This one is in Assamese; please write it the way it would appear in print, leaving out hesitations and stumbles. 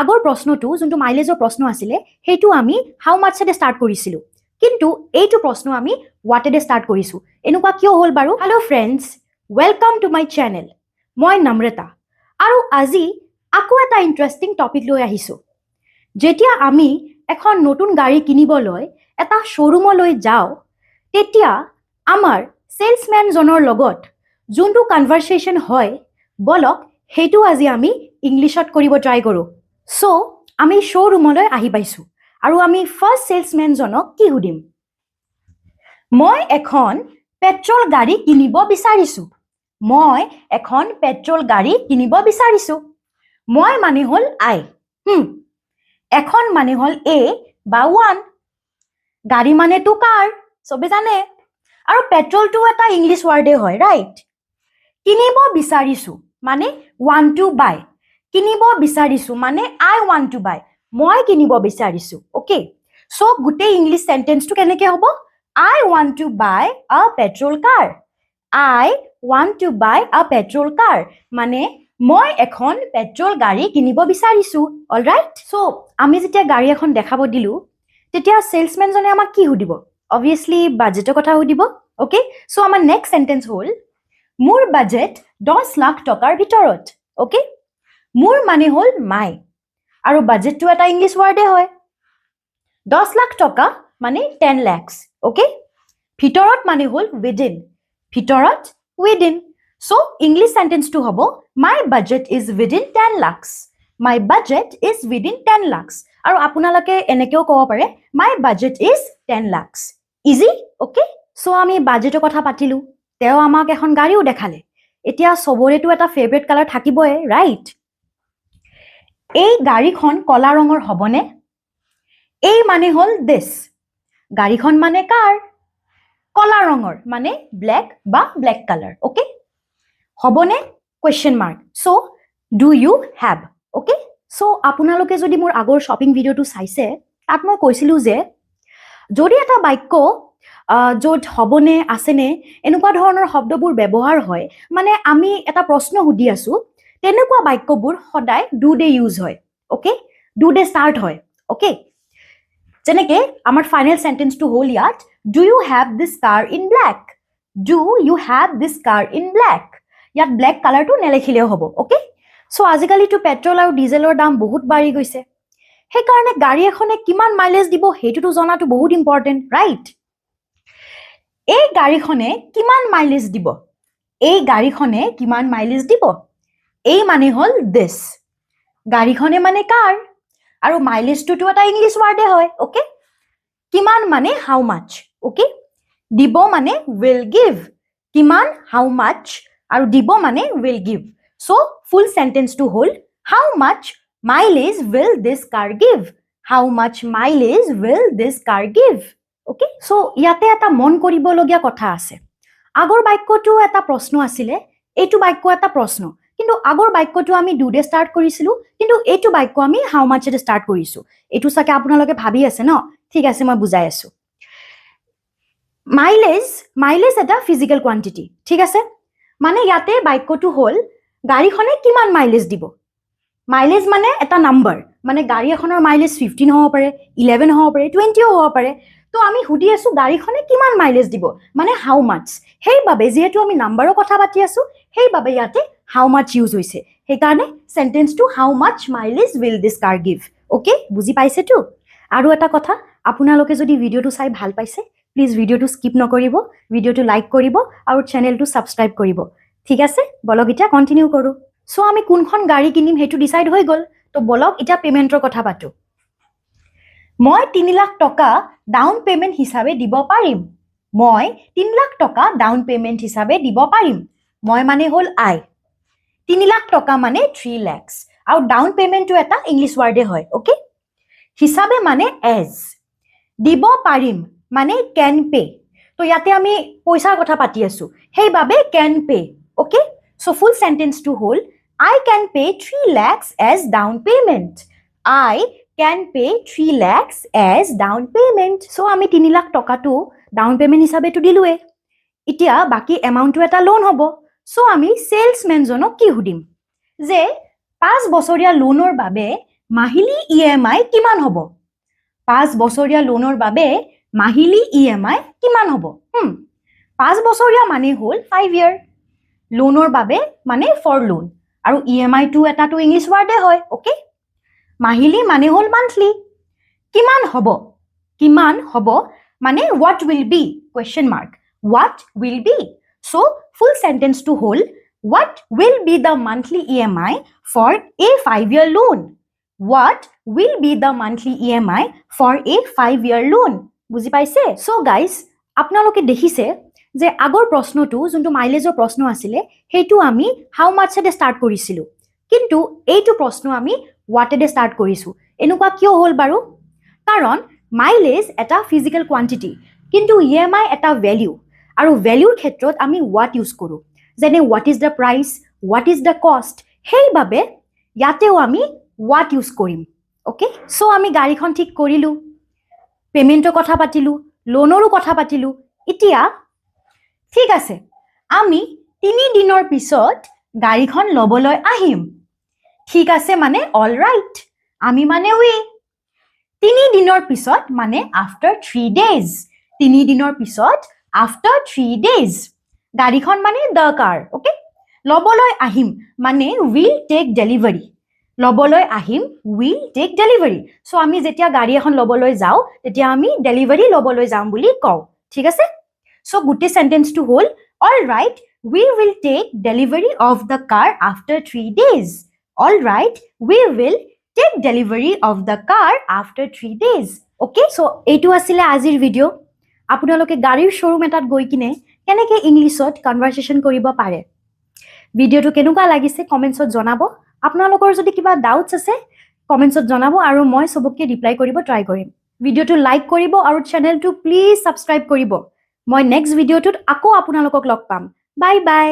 আগৰ প্ৰশ্নটো যোনটো মাইলেজৰ প্ৰশ্ন আছিলে সেইটো আমি হাউ মাচেৰে ষ্টাৰ্ট কৰিছিলোঁ কিন্তু এইটো প্ৰশ্ন আমি হোৱাটেৰে ষ্টাৰ্ট কৰিছোঁ এনেকুৱা কিয় হ'ল বাৰু hello' friends welcome to my channel মই নম্ৰতা আৰু আজি আকৌ এটা ইণ্টাৰেষ্টিং টপিক লৈ আহিছোঁ যেতিয়া আমি এখন নতুন গাড়ী কিনিবলৈ এটা শ্ব'ৰুমলৈ যাওঁ তেতিয়া আমাৰ সেলছমেনজনৰ লগত যোনটো কনভাৰচেশ্যন হয় বলক সেইটো আজি আমি ইংলিছত কৰিব ট্ৰাই কৰোঁ সো আমি শ্ব'ৰুমলৈ আহি পাইছোঁ আৰু আমি ফাৰ্ষ্ট সেলছমেনজনক কি সুধিম মই এখন পেট্ৰল গাড়ী কিনিব বিচাৰিছোঁ মই মানে হ'ল আই এখন মানে হ'ল এ বা ওৱান গাড়ী মানেতো কাৰ চবে জানে আৰু পেট্ৰলটো এটা ইংলিছ ৱৰ্ডে হয় ৰাইট কিনিব বিচাৰিছোঁ মানে want to buy কিনিব বিচাৰিছোঁ মানে I want to buy মই কিনিব বিচাৰিছোঁ ওকে সো গোটেই ইংলিছ সেন্টেন্সটো কেনেকৈ হ'ব I want to buy a petrol car মানে মই এখন পেট্ৰল গাড়ী কিনিব বিচাৰিছোঁ অলৰাইট সো আমি যেতিয়া গাড়ী এখন দেখাব দিলোঁ তেতিয়া সেলছমেনজনে আমাক কি সুধিব অবভিয়াছলি বাজেটৰ কথা সুধিব ওকে সো আমাৰ নেক্সট সেন্টেন্স হ'ল মোৰ বাজেট 10 লাখ টকাৰ ভিতৰত ওকে মোৰ মানে হ'ল মাই আৰু বাজেটটো এটা ইংলিছ ৱৰ্ডে হয় 10 লাখ টকা মানে 10 lakhs ওকে ভিতৰত মানে হ'ল within সো ইংলিছ সেন্টেন্সটো হ'ব my budget is within 10 lakhs আৰু আপোনালোকে এনেকেও ক'ব পাৰে my budget is 10 lakhs easy okay so আমি বাজেটৰ কথা পাতিলোঁ তেওঁ আমাক এখন গাড়ীও দেখালে এতিয়া সবৰেটো এটা ফেভাৰিট কালাৰ থাকিবই ৰাইট এই গাড়ীখন কলা ৰঙৰ হ'বনে এই মানে হ'ল দিস গাড়ীখন মানে কাৰ কলা ৰঙৰ মানে ব্ল্যাক বা ব্ল্যাক কালাৰ ওকে হ'বনে question mark so do you have okay so আপোনালোকে যদি মোৰ আগৰ শ্বপিং ভিডিঅ'টো চাইছে তাত মই কৈছিলোঁ যে যদি এটা বাক্য য'ত হ'বনে আছেনে এনেকুৱা ধৰণৰ শব্দবোৰ ব্যৱহাৰ হয় মানে আমি এটা প্ৰশ্ন সুধি আছোঁ তেনেকুৱা বাক্যবোৰ সদায় ডু ডে ইউজ হয় ওকে ডু ডে ষ্টাৰ্ট হয় ওকে যেনেকৈ আমাৰ ফাইনেল সেন্টেন্সটো হ'ল ইয়াত do you have this car in black ইয়াত ব্লেক কালাৰটো নেলেখিলেও হ'ব ওকে সো আজিকালিতো পেট্ৰল আৰু ডিজেলৰ দাম বহুত বাঢ়ি গৈছে সেইকাৰণে গাড়ী এখনে কিমান মাইলেজ দিব সেইটোতো জনাটো বহুত ইম্পৰ্টেণ্ট ৰাইট এই গাড়ীখনে কিমান মাইলেজ দিব এই মানে হ'ল দিস গাড়ীখনে মানে কাৰ আৰু মাইলেজটোতো এটা ইংলিছ ৱৰ্ডে হয় ওকে কিমান মানে হাউ মাচ ওকে দিব মানে উইল গিভ কিমান হাউ মাচ আৰু দিব মানে উইল গিভ সো ফুল সেন্টেন্সটো হ'ল how much mileage will this car give okay so ইয়াতে এটা মন কৰিবলগীয়া কথা আছে আগৰ বাক্যটো এটা প্ৰশ্ন আছিলে এইটো বাক্য এটা প্ৰশ্ন কিন্তু আগৰ বাক্যটো আমি ডু ডে ষ্টাৰ্ট কৰিছিলোঁ কিন্তু এইটো বাক্য আমি হাউ মাচেৰে ষ্টাৰ্ট কৰিছোঁ এইটো চাগে আপোনালোকে ভাবি আছে ন ঠিক আছে মই বুজাই আছোঁ মাইলেজ এটা ফিজিকেল কোৱান্টিটি ঠিক আছে মানে ইয়াতে বাক্যটো হ'ল গাড়ীখনে কিমান মাইলেজ দিব মাইলেজ মানে এটা নাম্বাৰ মানে গাড়ী এখনৰ মাইলেজ 15 হ'ব পাৰে 11 হ'ব পাৰে 20 হ'ব পাৰে তো আমি সুধি আছোঁ গাড়ীখনে কিমান মাইলেজ দিব মানে হাউ মাচ সেইবাবে যিহেতু আমি নাম্বাৰৰ কথা পাতি আছোঁ সেইবাবে ইয়াতে হাউ মাচ ইউজ হৈছে সেইকাৰণে সেন্টেন্সটো how much mileage will this car give okay বুজি পাইছেতো আৰু এটা কথা আপোনালোকে যদি ভিডিঅ'টো চাই ভাল পাইছে প্লিজ ভিডিঅ'টো স্কিপ নকৰিব ভিডিঅ'টো লাইক কৰিব আৰু চেনেলটো সাবস্ক্ৰাইব কৰিব ঠিক আছে বলক এতিয়া কন্টিনিউ কৰোঁ সো আমি কোনখন গাড়ী কিনিম সেইটো ডিসাইড হৈ গ'ল তো বলক এতিয়া পেমেন্টৰ কথা পাতো মই 3 লাখ টকা ডাউন পেমেন্ট হিচাপে দিব পাৰিম মই মানে হ'ল আই 3 লাখ টকা মানে 3 lakhs আৰু ডাউন পেমেন্টটো এটা ইংলিছ ৱৰ্ডে হয় ওকে হিচাপে মানে এজ দিব পাৰিম মানে ক্যান পে তো ইয়াতে আমি পইচাৰ কথা পাতি আছোঁ সেইবাবে can pay okay so full সেন্টেন্সটো হ'ল I can pay 3 lakhs as down payment. So আমি 3 লাখ টকাটো ডাউন পেমেন্ট হিচাপে তো দিলোৱে এতিয়া বাকি এমাউন্টটো এটা লোন হ'ব সো আমি সেলছমেনজনক কি সুধিম যে 5 বছৰীয়া লোনৰ বাবে মাহিলী EMI কিমান হ'ব 5 বছৰীয়া লোনৰ বাবে মাহিলী EMI কিমান হ'ব 5 বছৰীয়া মানে হ'ল 5 ইয়াৰ লোনৰ বাবে মানে ফৰ লোন আৰু EMI টো এটাটো ইংলিশ ওয়াৰ্ডে হয় ওকে মাহিলী মানে হ'ল মান্থলি কিমান হ'ব মানে what will be question mark what will be so full sentence to whole what will be the monthly EMI for a 5-year loan what will be the monthly EMI for a 5-year loan বুজি পাইছে so guys আপোনালোকে দেখিছে যে আগৰ প্ৰশ্নটো যোনটো মাইলেজৰ প্ৰশ্ন আছিল হেতু আমি হাউ মাচ এ স্টাৰ্ট কৰিছিলো কিন্তু এইটো প্ৰশ্ন আমি what এ স্টাৰ্ট কৰিছো এনেকুৱা কিয় হ'ল বাৰু কাৰণ মাইলেজ এটা ফিজিক্যাল কোয়ান্টিটি কিন্তু EMI এটা ভ্যালু আৰু ভ্যালুৰ ক্ষেত্ৰত আমি what ইউজ কৰো যেনে what is the price what is the cost হেইবাবে ইয়াতেও আমি what ইউজ কৰিম ওকে সো আমি গাড়ীখন ঠিক কৰিলো পেমেন্টৰ কথা পাতিলো লোনৰো কথা পাতিলো এতিয়া ঠিক আছে আমি 3 দিনৰ পিছত গাড়ীখন লবলৈ আহিম ঠিক আছে মানে অল ৰাইট আমি মানে উই 3 দিনৰ পিছত মানে after 3 days 3 দিনৰ পিছত after 3 days গাড়ীখন মানে the car ওকে লবলৈ আহিম মানে will take delivery লবলৈ আহিম will take delivery সো আমি যেতিয়া গাড়ী এখন লবলৈ যাও তেতিয়া আমি ডেলিভারি লবলৈ যাম বুলি কও ঠিক আছে সো গুটে সেন্টেন্স টু হোল all right we will take delivery of the car after 3 days all right we will take delivery of the car after 3 days okay so এইটো আছিল আজিৰ ভিডিও আপোনালোকে গাড়ীৰ শোৰুম এটাত গৈ কিনে কেনেকৈ ইংলিশত কনভাৰসেশন কৰিব পাৰে ভিডিওটো কেনেকুৱা লাগিছে কমেন্টছত জনাব আপোনালোকৰ যদি কিবা ডাউটছ আছে কমেন্টছত জনাব আৰু মই সবকে ৰিপ্লাই কৰিব ট্ৰাই কৰিম ভিডিওটো লাইক কৰিব আৰু চেনেলটো প্লিজ সাবস্ক্ৰাইব কৰিব মই নেক্সট ভিডিওটোত আকৌ আপোনালোকক লগ পাম বাই বাই